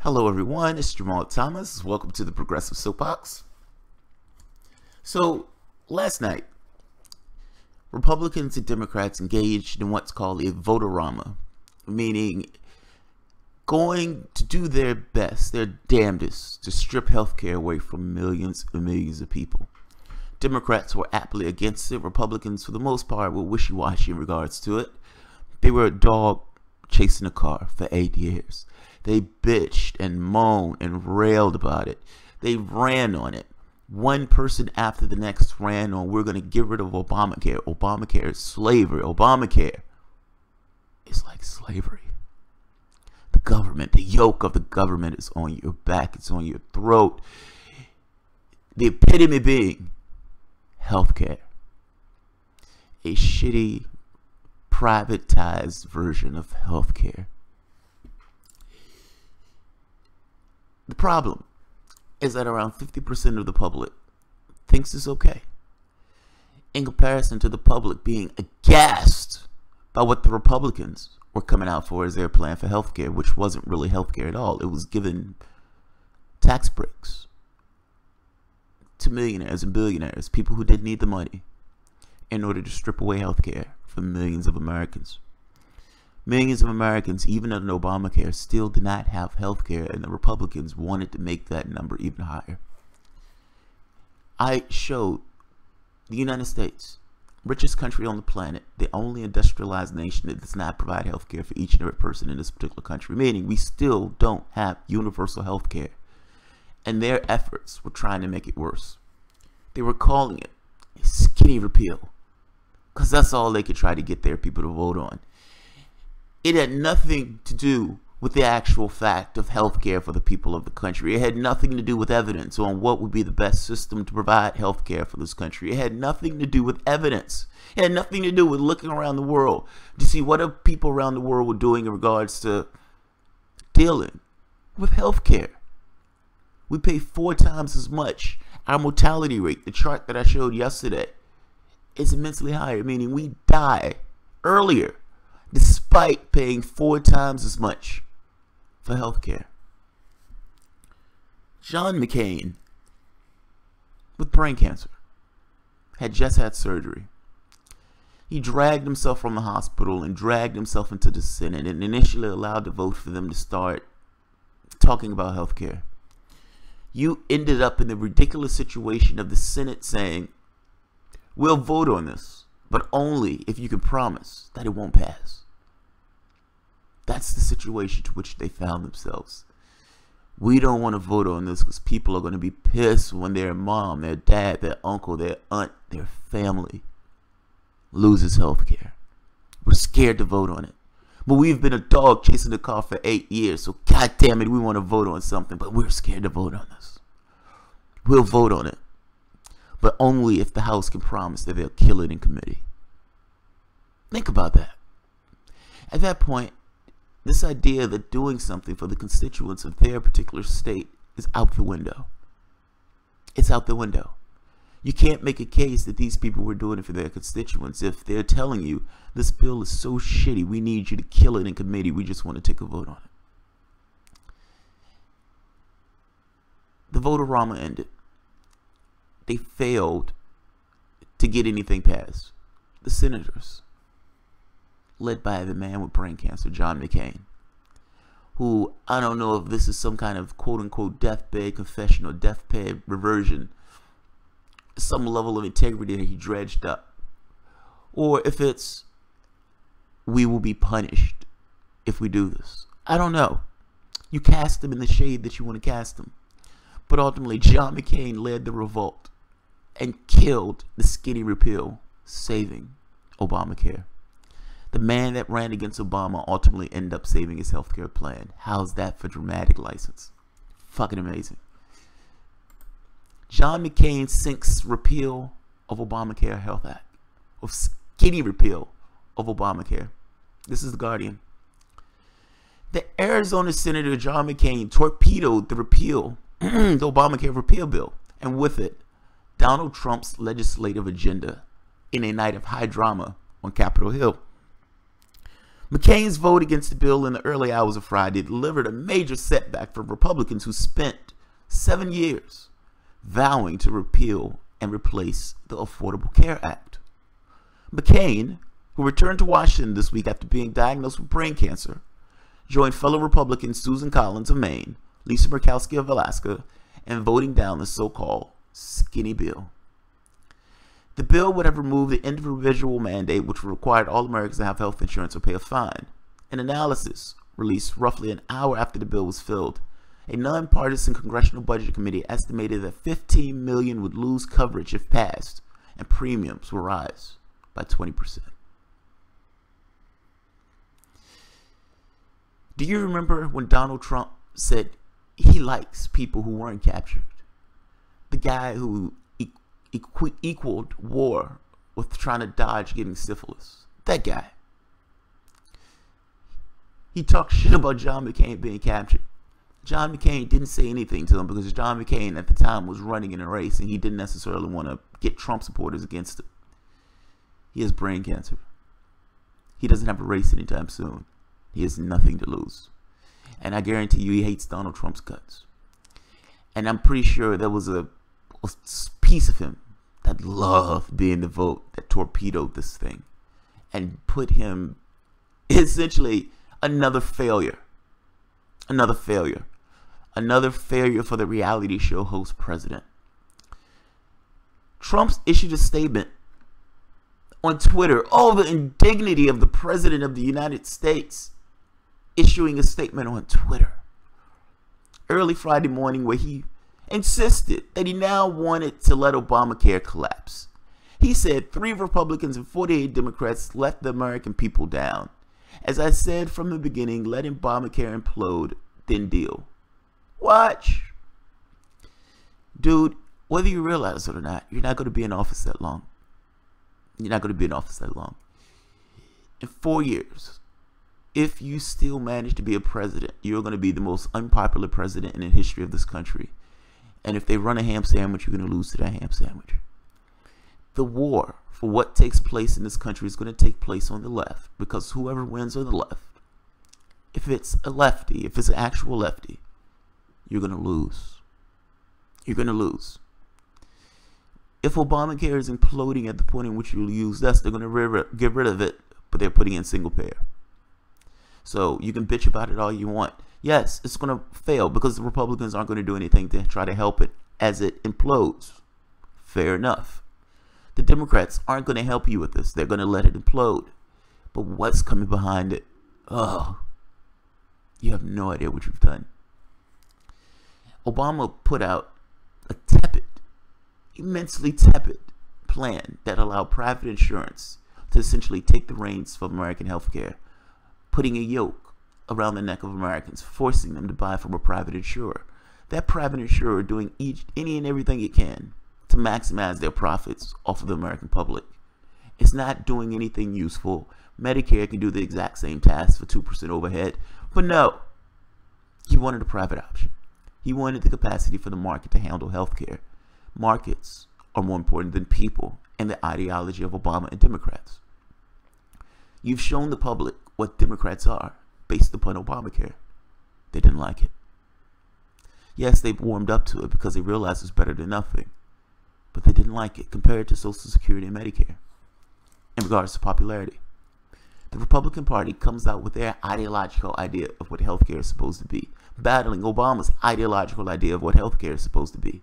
Hello everyone, it's Jamarl Thomas. Welcome to the Progressive Soapbox. So, last night, Republicans and Democrats engaged in what's called a votorama, meaning going to do their best, their damnedest, to strip healthcare away from millions and millions of people. Democrats were aptly against it. Republicans, for the most part, were wishy-washy in regards to it. They were a dog chasing a car for 8 years. They bitched and moaned and railed about it. They ran on it. One person after the next ran on, we're going to get rid of Obamacare. Obamacare is slavery. Obamacare is like slavery. The government, the yoke of the government is on your back. It's on your throat. The epitome being healthcare. A shitty, privatized version of healthcare. The problem is that around 50% of the public thinks it's okay, in comparison to the public being aghast by what the Republicans were coming out for as their plan for healthcare, which wasn't really healthcare at all. It was giving tax breaks to millionaires and billionaires, people who didn't need the money, in order to strip away healthcare from millions of Americans. Millions of Americans, even under Obamacare, still did not have health care, and the Republicans wanted to make that number even higher. I showed the United States, richest country on the planet, the only industrialized nation that does not provide health care for each and every person in this particular country, meaning we still don't have universal health care. And their efforts were trying to make it worse. They were calling it a skinny repeal, because that's all they could try to get their people to vote on. It had nothing to do with the actual fact of health care for the people of the country. It had nothing to do with evidence on what would be the best system to provide health care for this country. It had nothing to do with evidence. It had nothing to do with looking around the world to see what other people around the world were doing in regards to dealing with health care. We pay 4 times as much. Our mortality rate, the chart that I showed yesterday, is immensely higher, meaning we die earlier, despite paying 4 times as much for health care. John McCain, with brain cancer, had just had surgery. He dragged himself from the hospital and dragged himself into the Senate and initially allowed the vote for them to start talking about health care. You ended up in the ridiculous situation of the Senate saying, we'll vote on this, but only if you can promise that it won't pass. That's the situation to which they found themselves. We don't want to vote on this because people are going to be pissed when their mom, their dad, their uncle, their aunt, their family loses health care. We're scared to vote on it. But we've been a dog chasing the car for 8 years, so god damn it, we want to vote on something, but we're scared to vote on this. We'll vote on it, but only if the House can promise that they'll kill it in committee. Think about that. At that point, this idea that doing something for the constituents of their particular state is out the window. It's out the window. You can't make a case that these people were doing it for their constituents if they're telling you this bill is so shitty, we need you to kill it in committee, we just want to take a vote on it. The votorama ended. They failed to get anything passed. The senators, led by the man with brain cancer, John McCain, who, I don't know if this is some kind of quote-unquote deathbed confession or deathbed reversion, some level of integrity that he dredged up, or if it's, we will be punished if we do this. I don't know. You cast him in the shade that you want to cast him. But ultimately, John McCain led the revolt and killed the skinny repeal, saving Obamacare. The man that ran against Obama ultimately ended up saving his healthcare plan. How's that for dramatic license? Fucking amazing. John McCain sinks repeal of Obamacare Health Act, or skinny repeal of Obamacare. This is The Guardian. The Arizona Senator John McCain torpedoed the repeal, the Obamacare repeal bill, and with it, Donald Trump's legislative agenda in a night of high drama on Capitol Hill. McCain's vote against the bill in the early hours of Friday delivered a major setback for Republicans who spent 7 years vowing to repeal and replace the Affordable Care Act. McCain, who returned to Washington this week after being diagnosed with brain cancer, joined fellow Republicans Susan Collins of Maine, Lisa Murkowski of Alaska, in voting down the so-called skinny bill. The bill would have removed the individual mandate which required all Americans to have health insurance or pay a fine. An analysis released roughly an hour after the bill was filled, a nonpartisan Congressional Budget Committee estimated that 15 million would lose coverage if passed, and premiums will rise by 20%. Do you remember when Donald Trump said he likes people who weren't captured? The guy who equaled war with trying to dodge getting syphilis. That guy. He talked shit about John McCain being captured. John McCain didn't say anything to him because John McCain at the time was running in a race and he didn't necessarily want to get Trump supporters against him. He has brain cancer. He doesn't have a race anytime soon. He has nothing to lose. And I guarantee you he hates Donald Trump's guts. And I'm pretty sure there was a piece of him that loved being the vote that torpedoed this thing and put him essentially another failure. Another failure. Another failure for the reality show host president. Trump issued a statement on Twitter. Oh, the indignity of the president of the United States issuing a statement on Twitter early Friday morning where he insisted that he now wanted to let Obamacare collapse. He said 3 Republicans and 48 Democrats let the American people down. As I said from the beginning, letting Obamacare implode, then deal. Watch. Dude, whether you realize it or not, you're not going to be in office that long. You're not going to be in office that long. In 4 years, if you still manage to be a president, you're going to be the most unpopular president in the history of this country. And if they run a ham sandwich, you're going to lose to that ham sandwich. The war for what takes place in this country is going to take place on the left, because whoever wins on the left, if it's a lefty, if it's an actual lefty, you're going to lose. You're going to lose. If Obamacare is imploding at the point in which you'll use this, they're going to get rid of it, but they're putting in single payer. So you can bitch about it all you want. Yes, it's going to fail because the Republicans aren't going to do anything to try to help it as it implodes. Fair enough. The Democrats aren't going to help you with this. They're going to let it implode. But what's coming behind it? Oh, you have no idea what you've done. Obama put out a tepid, immensely tepid plan that allowed private insurance to essentially take the reins from American healthcare, putting a yoke around the neck of Americans, forcing them to buy from a private insurer. That private insurer doing any and everything it can to maximize their profits off of the American public. It's not doing anything useful. Medicare can do the exact same task for 2% overhead, but no. He wanted a private option. He wanted the capacity for the market to handle healthcare. Markets are more important than people and the ideology of Obama and Democrats. You've shown the public what Democrats are based upon Obamacare. They didn't like it. Yes, they've warmed up to it because they realized it's better than nothing. But they didn't like it compared to Social Security and Medicare in regards to popularity. The Republican Party comes out with their ideological idea of what healthcare is supposed to be, battling Obama's ideological idea of what healthcare is supposed to be.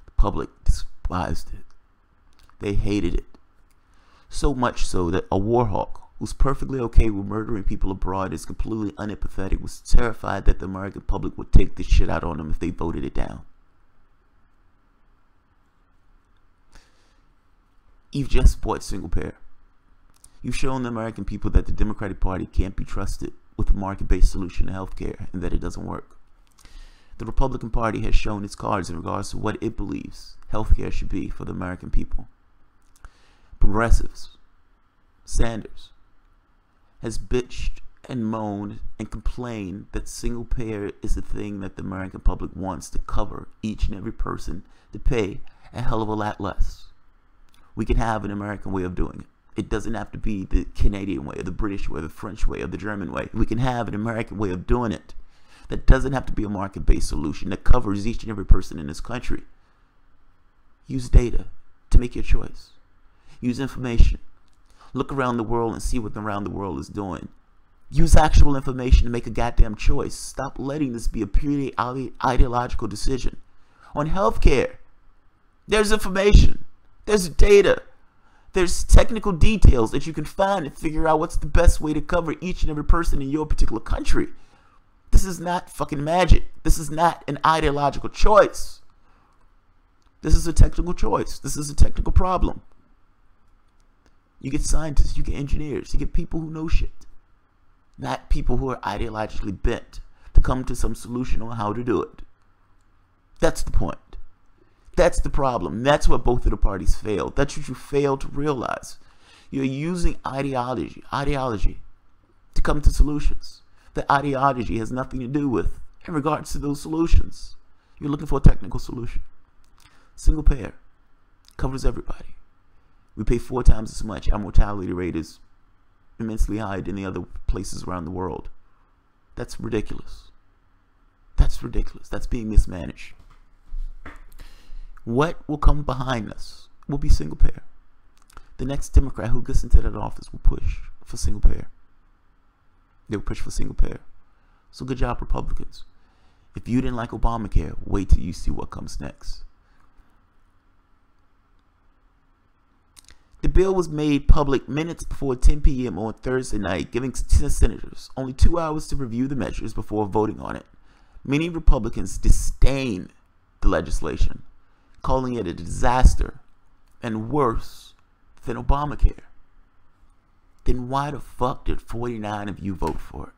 The public despised it. They hated it. So much so that a war hawk who's perfectly okay with murdering people abroad, is completely unempathetic, was terrified that the American public would take this shit out on them if they voted it down. You've just bought single payer. You've shown the American people that the Democratic Party can't be trusted with a market-based solution to healthcare and that it doesn't work. The Republican Party has shown its cards in regards to what it believes healthcare should be for the American people. Progressives, Sanders, has bitched and moaned and complained that single payer is a thing that the American public wants to cover each and every person to pay a hell of a lot less. We can have an American way of doing it. It doesn't have to be the Canadian way, or the British way, or the French way, or the German way. We can have an American way of doing it. That doesn't have to be a market-based solution that covers each and every person in this country. Use data to make your choice. Use information. Look around the world and see what around the world is doing. Use actual information to make a goddamn choice. Stop letting this be a purely ideological decision. On healthcare, there's information. There's data. There's technical details that you can find and figure out what's the best way to cover each and every person in your particular country. This is not fucking magic. This is not an ideological choice. This is a technical choice. This is a technical problem. You get scientists, you get engineers, you get people who know shit. Not people who are ideologically bent to come to some solution on how to do it. That's the point. That's the problem. That's what both of the parties failed. That's what you failed to realize. You're using ideology to come to solutions. The ideology has nothing to do with in regards to those solutions. You're looking for a technical solution. Single payer covers everybody. We pay 4 times as much. Our mortality rate is immensely higher than the other places around the world. That's ridiculous. That's ridiculous. That's being mismanaged. What will come behind us will be single payer. The next Democrat who gets into that office will push for single payer. They'll push for single payer. So good job, Republicans. If you didn't like Obamacare, wait till you see what comes next. The bill was made public minutes before 10 p.m. on Thursday night, giving senators only 2 hours to review the measures before voting on it. Many Republicans disdain the legislation, calling it a disaster and worse than Obamacare. Then why the fuck did 49 of you vote for it?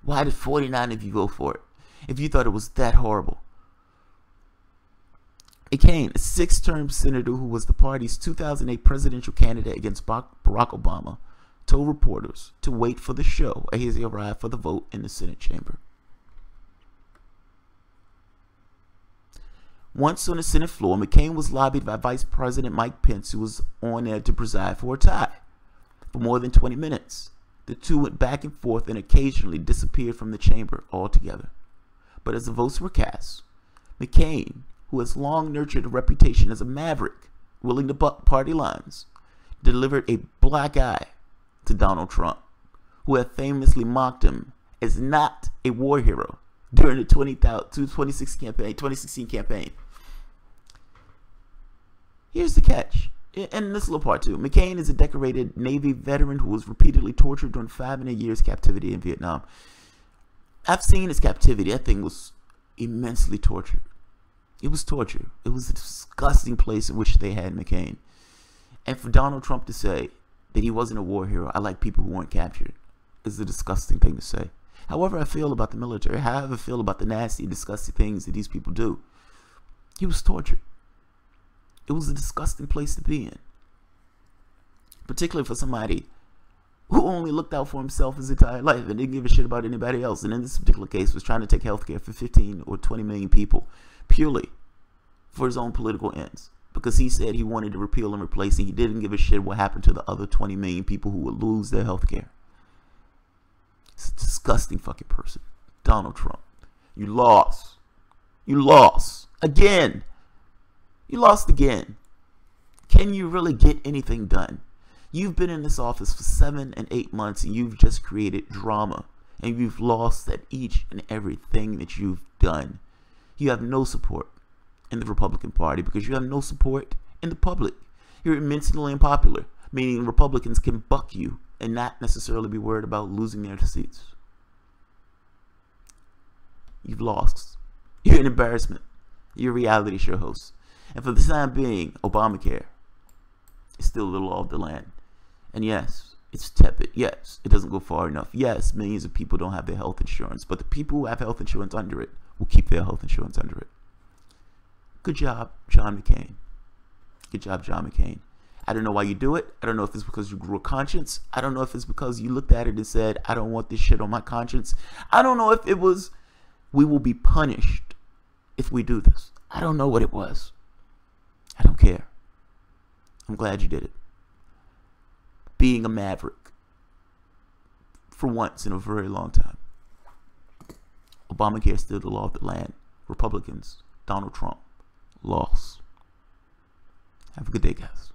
Why did 49 of you vote for it if you thought it was that horrible? McCain, a 6-term senator who was the party's 2008 presidential candidate against Barack Obama, told reporters to wait for the show as he arrived for the vote in the Senate chamber. Once on the Senate floor, McCain was lobbied by Vice President Mike Pence, who was on there to preside for a tie. For more than 20 minutes, the two went back and forth and occasionally disappeared from the chamber altogether. But as the votes were cast, McCain, who has long nurtured a reputation as a maverick, willing to buck party lines, delivered a black eye to Donald Trump, who had famously mocked him as not a war hero during the 2016 campaign. Here's the catch, and this little part too. McCain is a decorated Navy veteran who was repeatedly tortured during 5 years captivity in Vietnam. I've seen his captivity. That thing was immensely tortured. It was torture. It was a disgusting place in which they had McCain. And for Donald Trump to say that he wasn't a war hero, I like people who weren't captured, is a disgusting thing to say. However I feel about the military, however I feel about the nasty, disgusting things that these people do, he was tortured. It was a disgusting place to be in. Particularly for somebody who only looked out for himself his entire life and didn't give a shit about anybody else. And in this particular case, was trying to take healthcare for 15 or 20 million people purely for his own political ends. Because he said he wanted to repeal and replace, and he didn't give a shit what happened to the other 20 million people who would lose their healthcare. It's a disgusting fucking person. Donald Trump. You lost. You lost. Again. You lost again. Can you really get anything done? You've been in this office for 7 and 8 months, and you've just created drama. And you've lost at each and everything that you've done. You have no support in the Republican Party because you have no support in the public. You're immensely unpopular, meaning Republicans can buck you and not necessarily be worried about losing their seats. You've lost. You're an embarrassment. You're a reality show host. And for the time being, Obamacare is still the law of the land. And yes, it's tepid. Yes, it doesn't go far enough. Yes, millions of people don't have their health insurance, but the people who have health insurance under it will keep their health insurance under it. Good job, John McCain. Good job, John McCain. I don't know why you do it. I don't know if it's because you grew a conscience. I don't know if it's because you looked at it and said, I don't want this shit on my conscience. I don't know if it was, we will be punished if we do this. I don't know what it was. I don't care. I'm glad you did it. being a maverick for once in a very long time. Obamacare is still the law of the land. Republicans, Donald Trump, lost. Have a good day, guys.